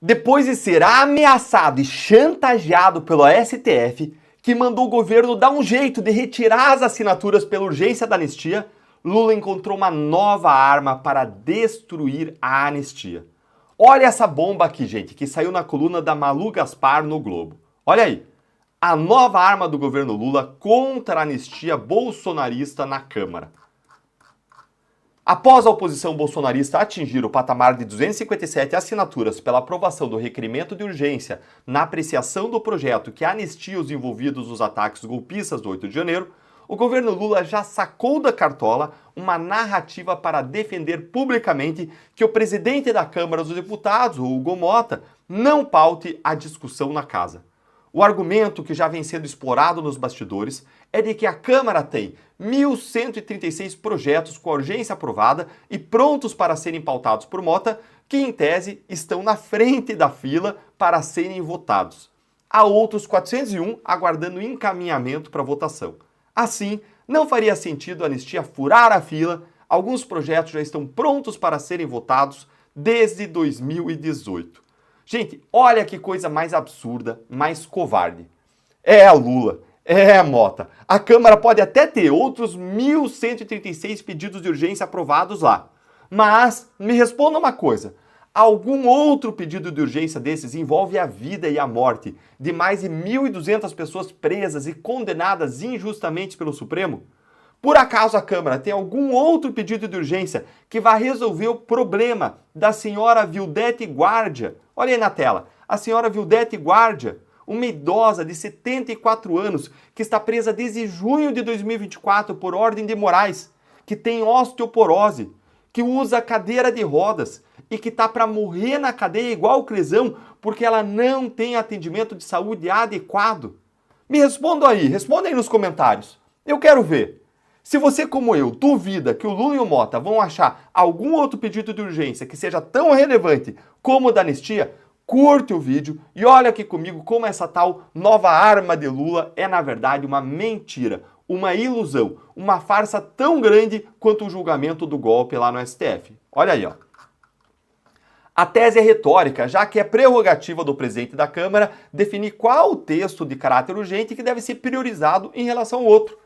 Depois de ser ameaçado e chantageado pelo STF, que mandou o governo dar um jeito de retirar as assinaturas pela urgência da anistia, Lula encontrou uma nova arma para destruir a anistia. Olha essa bomba aqui, gente, que saiu na coluna da Malu Gaspar no Globo. Olha aí. A nova arma do governo Lula contra a anistia bolsonarista na Câmara. Após a oposição bolsonarista atingir o patamar de 257 assinaturas pela aprovação do requerimento de urgência na apreciação do projeto que anistia os envolvidos nos ataques golpistas do 8 de janeiro, o governo Lula já sacou da cartola uma narrativa para defender publicamente que o presidente da Câmara dos Deputados, o Hugo Mota, não paute a discussão na casa. O argumento que já vem sendo explorado nos bastidores é de que a Câmara tem 1.136 projetos com a urgência aprovada e prontos para serem pautados por Mota, que em tese estão na frente da fila para serem votados. Há outros 401 aguardando encaminhamento para votação. Assim, não faria sentido a anistia furar a fila, alguns projetos já estão prontos para serem votados desde 2018. Gente, olha que coisa mais absurda, mais covarde. É Lula, é Mota. A Câmara pode até ter outros 1.136 pedidos de urgência aprovados lá. Mas, me responda uma coisa, algum outro pedido de urgência desses envolve a vida e a morte de mais de 1.200 pessoas presas e condenadas injustamente pelo Supremo? Por acaso a Câmara tem algum outro pedido de urgência que vá resolver o problema da senhora Vildete Guardia? Olha aí na tela, a senhora Vildete Guardia, uma idosa de 74 anos que está presa desde junho de 2024 por ordem de Moraes, que tem osteoporose, que usa cadeira de rodas e que está para morrer na cadeia igual o Clesão porque ela não tem atendimento de saúde adequado. Me responda aí nos comentários. Eu quero ver. Se você, como eu, duvida que o Lula e o Mota vão achar algum outro pedido de urgência que seja tão relevante como o da anistia, curte o vídeo e olha aqui comigo como essa tal nova arma de Lula é, na verdade, uma mentira, uma ilusão, uma farsa tão grande quanto o julgamento do golpe lá no STF. Olha aí, ó. A tese é retórica, já que é prerrogativa do presidente da Câmara definir qual o texto de caráter urgente que deve ser priorizado em relação ao outro.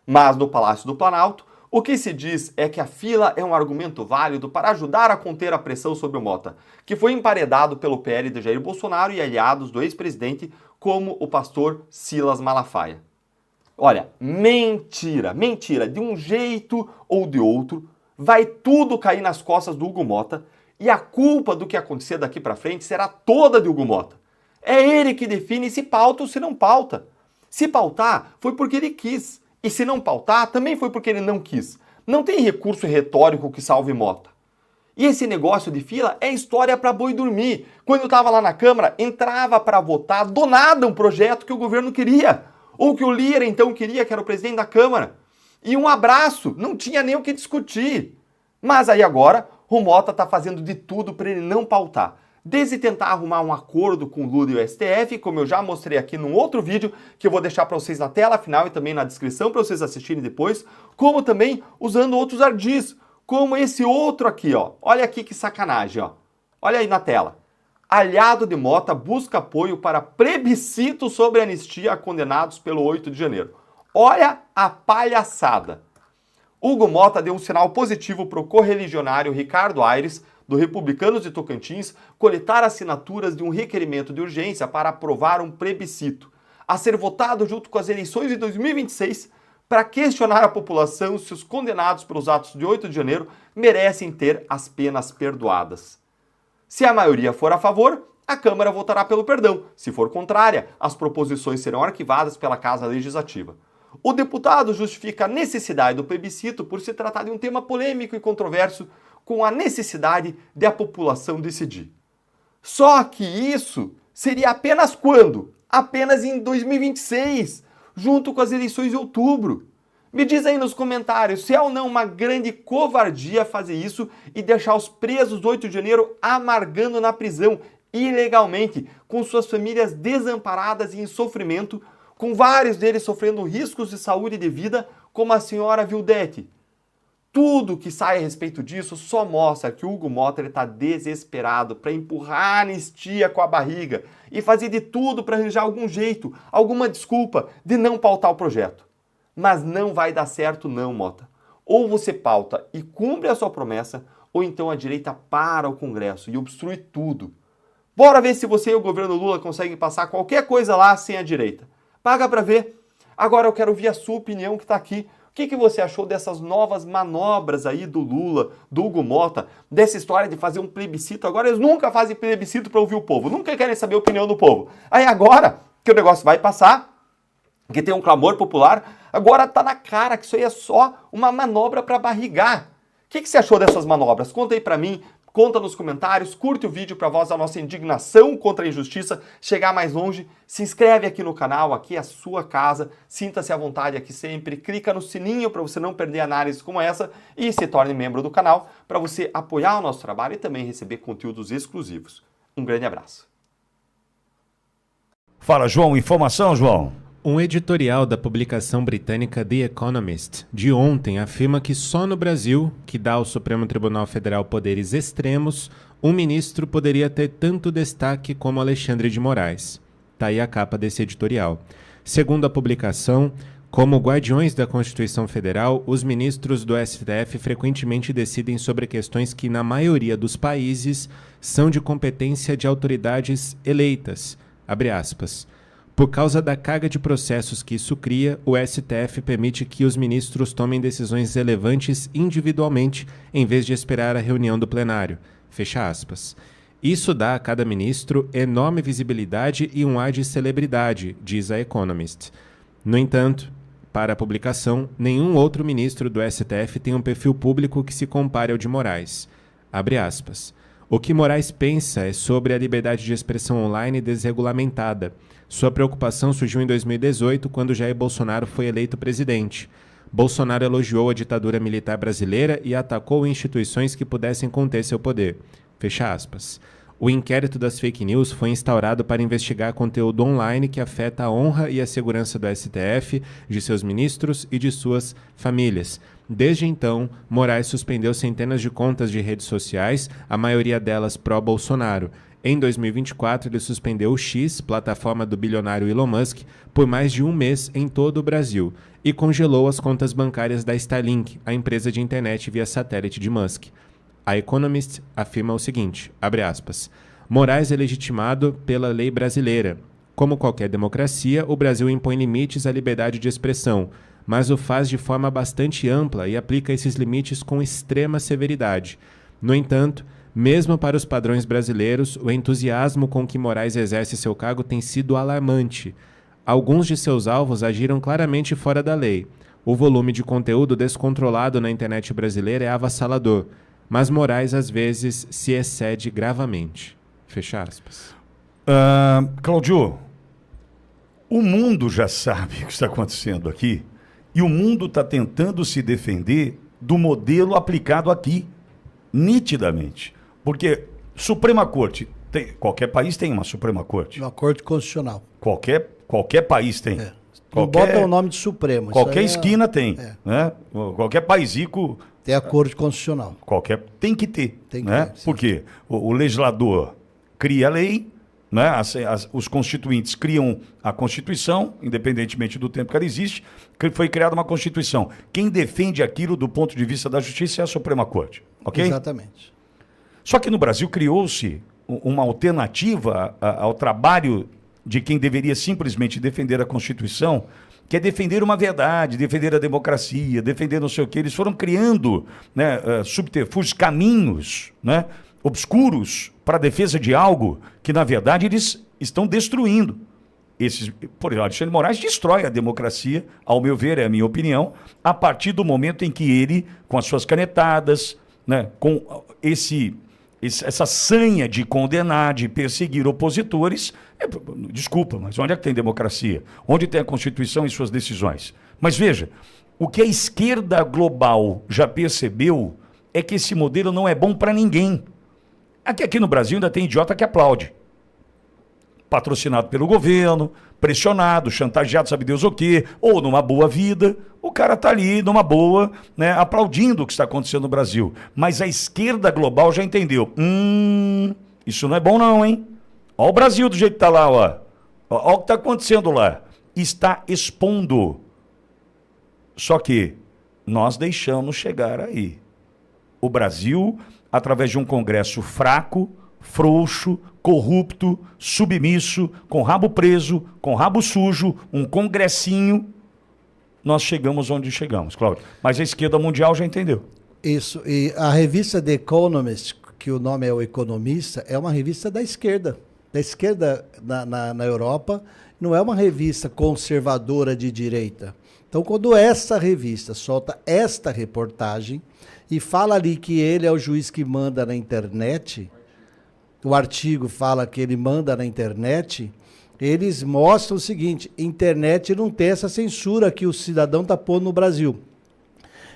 Mas no Palácio do Planalto, o que se diz é que a fila é um argumento válido para ajudar a conter a pressão sobre o Mota, que foi emparedado pelo PL de Jair Bolsonaro e aliados do ex-presidente, como o pastor Silas Malafaia. Olha, mentira, mentira, de um jeito ou de outro, vai tudo cair nas costas do Hugo Mota e a culpa do que acontecer daqui para frente será toda de Hugo Mota. É ele que define se pauta ou se não pauta. Se pautar, foi porque ele quis. E se não pautar, também foi porque ele não quis. Não tem recurso retórico que salve Mota. E esse negócio de fila é história para boi dormir. Quando eu estava lá na Câmara, entrava para votar do nada um projeto que o governo queria. Ou que o Lira então queria, que era o presidente da Câmara. E um abraço, não tinha nem o que discutir. Mas aí agora, o Mota está fazendo de tudo para ele não pautar. Desde tentar arrumar um acordo com o Lula e o STF, como eu já mostrei aqui num outro vídeo, que eu vou deixar para vocês na tela final e também na descrição para vocês assistirem depois, como também usando outros ardis, como esse outro aqui, ó. Olha aqui que sacanagem, ó. Olha aí na tela. Aliado de Mota busca apoio para plebiscito sobre anistia a condenados pelo 8 de janeiro. Olha a palhaçada. Hugo Mota deu um sinal positivo para o correligionário Ricardo Aires, do Republicanos de Tocantins, coletar assinaturas de um requerimento de urgência para aprovar um plebiscito, a ser votado junto com as eleições de 2026, para questionar a população se os condenados pelos atos de 8 de janeiro merecem ter as penas perdoadas. Se a maioria for a favor, a Câmara votará pelo perdão. Se for contrária, as proposições serão arquivadas pela Casa Legislativa. O deputado justifica a necessidade do plebiscito por se tratar de um tema polêmico e controverso, com a necessidade de a população decidir. Só que isso seria apenas quando? Apenas em 2026, junto com as eleições de outubro. Me diz aí nos comentários se é ou não uma grande covardia fazer isso e deixar os presos do 8 de janeiro amargando na prisão ilegalmente, com suas famílias desamparadas e em sofrimento, com vários deles sofrendo riscos de saúde e de vida, como a senhora Vildete. Tudo que sai a respeito disso só mostra que o Hugo Motta está desesperado para empurrar a anistia com a barriga e fazer de tudo para arranjar algum jeito, alguma desculpa de não pautar o projeto. Mas não vai dar certo não, Motta. Ou você pauta e cumpre a sua promessa, ou então a direita para o Congresso e obstrui tudo. Bora ver se você e o governo Lula conseguem passar qualquer coisa lá sem a direita. Paga para ver. Agora eu quero ouvir a sua opinião que está aqui. O que você achou dessas novas manobras aí do Lula, do Hugo Motta, dessa história de fazer um plebiscito? Agora eles nunca fazem plebiscito para ouvir o povo, nunca querem saber a opinião do povo. Aí agora que o negócio vai passar, que tem um clamor popular, agora tá na cara que isso aí é só uma manobra para barrigar. O que você achou dessas manobras? Conta aí para mim. Conta nos comentários, curte o vídeo para voz da nossa indignação contra a injustiça chegar mais longe. Se inscreve aqui no canal, aqui é a sua casa. Sinta-se à vontade aqui sempre. Clica no sininho para você não perder análises como essa e se torne membro do canal para você apoiar o nosso trabalho e também receber conteúdos exclusivos. Um grande abraço. Fala, João. Informação, João? Um editorial da publicação britânica The Economist de ontem afirma que só no Brasil, que dá ao Supremo Tribunal Federal poderes extremos, um ministro poderia ter tanto destaque como Alexandre de Moraes. Tá aí a capa desse editorial. Segundo a publicação, como guardiões da Constituição Federal, os ministros do STF frequentemente decidem sobre questões que, na maioria dos países, são de competência de autoridades eleitas. Abre aspas. Por causa da carga de processos que isso cria, o STF permite que os ministros tomem decisões relevantes individualmente, em vez de esperar a reunião do plenário. Fecha aspas. Isso dá a cada ministro enorme visibilidade e um ar de celebridade, diz a Economist. No entanto, para a publicação, nenhum outro ministro do STF tem um perfil público que se compare ao de Moraes. Abre aspas. O que Moraes pensa é sobre a liberdade de expressão online desregulamentada. Sua preocupação surgiu em 2018, quando Jair Bolsonaro foi eleito presidente. Bolsonaro elogiou a ditadura militar brasileira e atacou instituições que pudessem conter seu poder. Fecha aspas. O inquérito das fake news foi instaurado para investigar conteúdo online que afeta a honra e a segurança do STF, de seus ministros e de suas famílias. Desde então, Moraes suspendeu centenas de contas de redes sociais, a maioria delas pró-Bolsonaro. Em 2024, ele suspendeu o X, plataforma do bilionário Elon Musk, por mais de um mês em todo o Brasil e congelou as contas bancárias da Starlink, a empresa de internet via satélite de Musk. A Economist afirma o seguinte, abre aspas, Moraes é legitimado pela lei brasileira. Como qualquer democracia, o Brasil impõe limites à liberdade de expressão, mas o faz de forma bastante ampla e aplica esses limites com extrema severidade. No entanto, mesmo para os padrões brasileiros, o entusiasmo com que Moraes exerce seu cargo tem sido alarmante. Alguns de seus alvos agiram claramente fora da lei. O volume de conteúdo descontrolado na internet brasileira é avassalador, mas Moraes às vezes se excede gravamente. Fecha aspas. Cláudio, o mundo já sabe o que está acontecendo aqui e o mundo está tentando se defender do modelo aplicado aqui, nitidamente. Porque Suprema Corte, qualquer país tem uma Suprema Corte. Uma Corte Constitucional. Qualquer país tem. Não bota o nome de Supremo. Qualquer esquina tem. Né? Qualquer país rico... Tem a Corte Constitucional. Tem que ter. Tem que né? ter, sim. Porque o legislador cria a lei, né? Os constituintes criam a Constituição, independentemente do tempo que ela existe, foi criada uma Constituição. Quem defende aquilo do ponto de vista da justiça é a Suprema Corte. Ok? Exatamente. Só que no Brasil criou-se uma alternativa ao trabalho de quem deveria simplesmente defender a Constituição, que é defender uma verdade, defender a democracia, defender não sei o quê. Eles foram criando, né, subterfúgios, caminhos, né, obscuros para a defesa de algo que, na verdade, eles estão destruindo. Por exemplo, Alexandre de Moraes destrói a democracia, ao meu ver, é a minha opinião, a partir do momento em que ele, com as suas canetadas, né, com essa sanha de condenar, de perseguir opositores, desculpa, mas onde é que tem democracia? Onde tem a Constituição e suas decisões? Mas veja, o que a esquerda global já percebeu é que esse modelo não é bom para ninguém. Aqui no Brasil ainda tem idiota que aplaude. patrocinado pelo governo, pressionado, chantageado, sabe Deus o quê, ou numa boa vida, o cara tá ali numa boa, né, aplaudindo o que está acontecendo no Brasil. Mas a esquerda global já entendeu. Isso não é bom não, hein? Ó o Brasil do jeito que tá lá, ó. Ó o que tá acontecendo lá. Está expondo. Só que nós deixamos chegar aí. O Brasil, através de um Congresso fraco, frouxo, corrupto, submisso, com rabo preso, com rabo sujo, um congressinho, nós chegamos onde chegamos, Cláudio. Mas a esquerda mundial já entendeu. Isso, e a revista The Economist, que o nome é O Economista, é uma revista da esquerda. Da esquerda na Europa, não é uma revista conservadora de direita. Então, quando essa revista solta esta reportagem e fala ali que ele é o juiz que manda na internet, o artigo fala que ele manda na internet, eles mostram o seguinte: internet não tem essa censura que o cidadão está pondo no Brasil.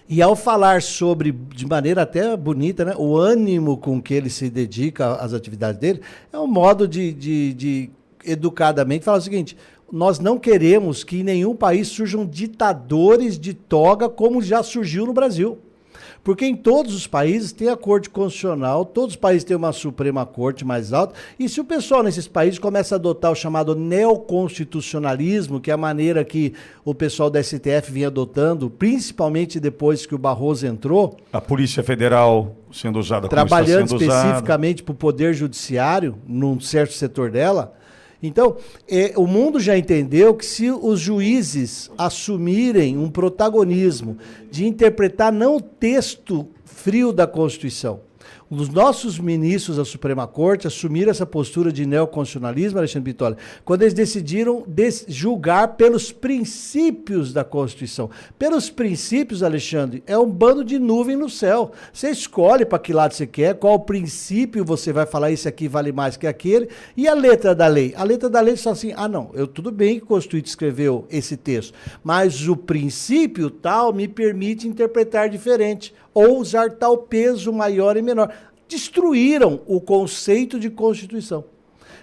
E ao falar sobre, de maneira até bonita, né, o ânimo com que ele se dedica às atividades dele, é um modo de educadamente falar o seguinte: nós não queremos que em nenhum país surjam ditadores de toga como já surgiu no Brasil. Porque em todos os países tem a Corte Constitucional, todos os países têm uma Suprema Corte mais alta, e se o pessoal nesses países começa a adotar o chamado neoconstitucionalismo, que é a maneira que o pessoal da STF vinha adotando, principalmente depois que o Barroso entrou... A Polícia Federal sendo usada como trabalhando está sendo especificamente para o Poder Judiciário, num certo setor dela. Então, o mundo já entendeu que se os juízes assumirem um protagonismo de interpretar não o texto frio da Constituição, os nossos ministros da Suprema Corte assumiram essa postura de neoconstitucionalismo, Alexandre Bitoli, quando eles decidiram julgar pelos princípios da Constituição. Pelos princípios, Alexandre, é um bando de nuvem no céu. Você escolhe para que lado você quer, qual princípio você vai falar, esse aqui vale mais que aquele, e a letra da lei? A letra da lei só assim, não, tudo bem que o Constituinte escreveu esse texto, mas o princípio tal me permite interpretar diferente, ou usar tal peso maior e menor. Destruíram o conceito de Constituição.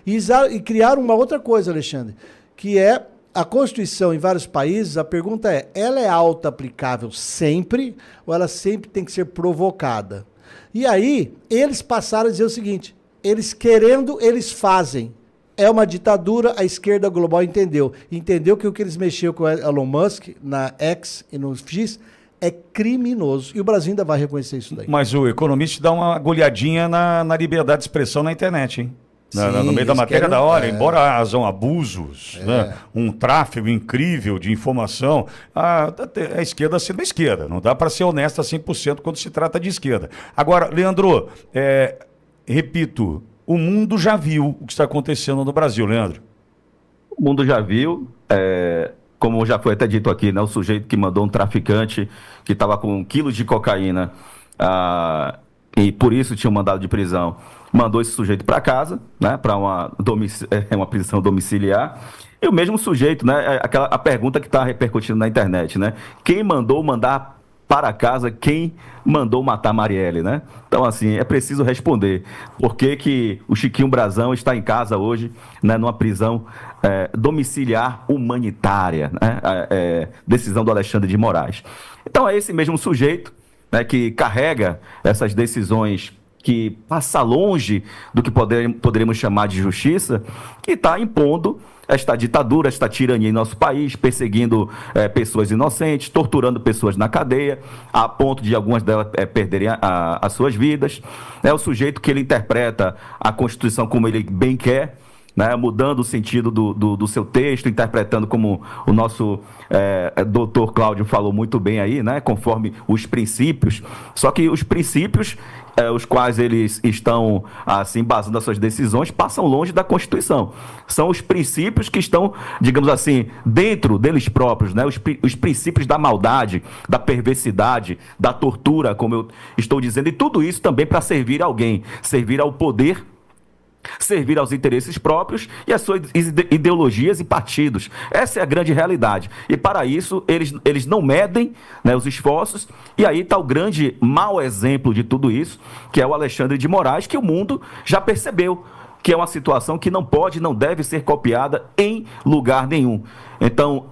E criaram uma outra coisa, Alexandre, que é a Constituição em vários países, a pergunta é, ela é auto-aplicável sempre ou ela sempre tem que ser provocada? E aí, eles passaram a dizer o seguinte, eles querendo, eles fazem. É uma ditadura, a esquerda global entendeu. Entendeu que o que eles mexeram com o Elon Musk na X e no X é criminoso. E o Brasil ainda vai reconhecer isso daí. Mas o Economist dá uma agulhadinha na liberdade de expressão na internet, hein? Sim, no meio da matéria da hora, embora hajam abusos, né? Um tráfego incrível de informação, a esquerda sendo a esquerda. Não dá para ser honesta 100% quando se trata de esquerda. Agora, Leandro, repito, o mundo já viu o que está acontecendo no Brasil, Leandro. O mundo já viu, como já foi até dito aqui, né, o sujeito que mandou um traficante que estava com quilos de cocaína e por isso tinha um mandado de prisão, mandou esse sujeito para casa, né, para uma prisão domiciliar. E o mesmo sujeito, né, a pergunta que está repercutindo na internet, né, quem mandou mandar para casa, quem mandou matar Marielle, né? Então, assim, é preciso responder. Por que o Chiquinho Brazão está em casa hoje, né, numa prisão domiciliar humanitária, né? Decisão do Alexandre de Moraes. Então, é esse mesmo sujeito, né, que carrega essas decisões que passa longe do que poderíamos chamar de justiça, que está impondo esta ditadura, esta tirania em nosso país, perseguindo pessoas inocentes, torturando pessoas na cadeia, a ponto de algumas delas perderem as suas vidas. É o sujeito que ele interpreta a Constituição como ele bem quer, né, mudando o sentido do seu texto, interpretando como o nosso doutor Cláudio falou muito bem aí, né, conforme os princípios. Só que os princípios, os quais eles estão assim basando as suas decisões, passam longe da Constituição. São os princípios que estão, digamos assim, dentro deles próprios, né, os princípios da maldade, da perversidade, da tortura, como eu estou dizendo, e tudo isso também para servir a alguém, servir ao poder, servir aos interesses próprios e às suas ideologias e partidos. Essa é a grande realidade. E para isso, eles não medem, né, os esforços, e aí está o grande mau exemplo de tudo isso, que é o Alexandre de Moraes, que o mundo já percebeu. que é uma situação que não pode, não deve ser copiada em lugar nenhum. Então,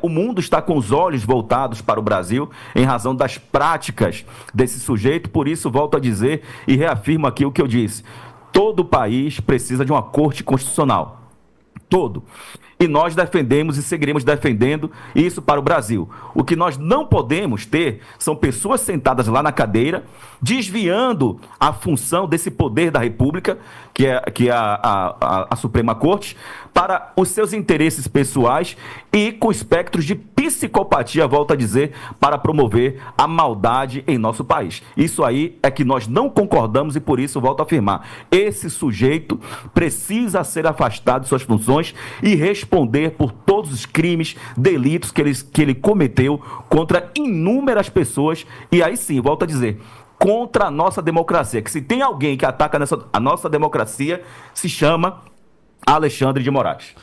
o mundo está com os olhos voltados para o Brasil em razão das práticas desse sujeito. Por isso, volto a dizer e reafirmo aqui o que eu disse. Todo país precisa de uma corte constitucional. Todo. E nós defendemos e seguiremos defendendo isso para o Brasil. O que nós não podemos ter são pessoas sentadas lá na cadeira, desviando a função desse poder da República, que é a Suprema Corte, para os seus interesses pessoais e com espectros de psicopatia, volto a dizer, para promover a maldade em nosso país. Isso aí é que nós não concordamos e por isso volto a afirmar. Esse sujeito precisa ser afastado de suas funções e responder por todos os crimes, delitos que ele cometeu contra inúmeras pessoas e aí sim, volto a dizer, contra a nossa democracia. Que se tem alguém que ataca a nossa democracia, se chama Alexandre de Moraes.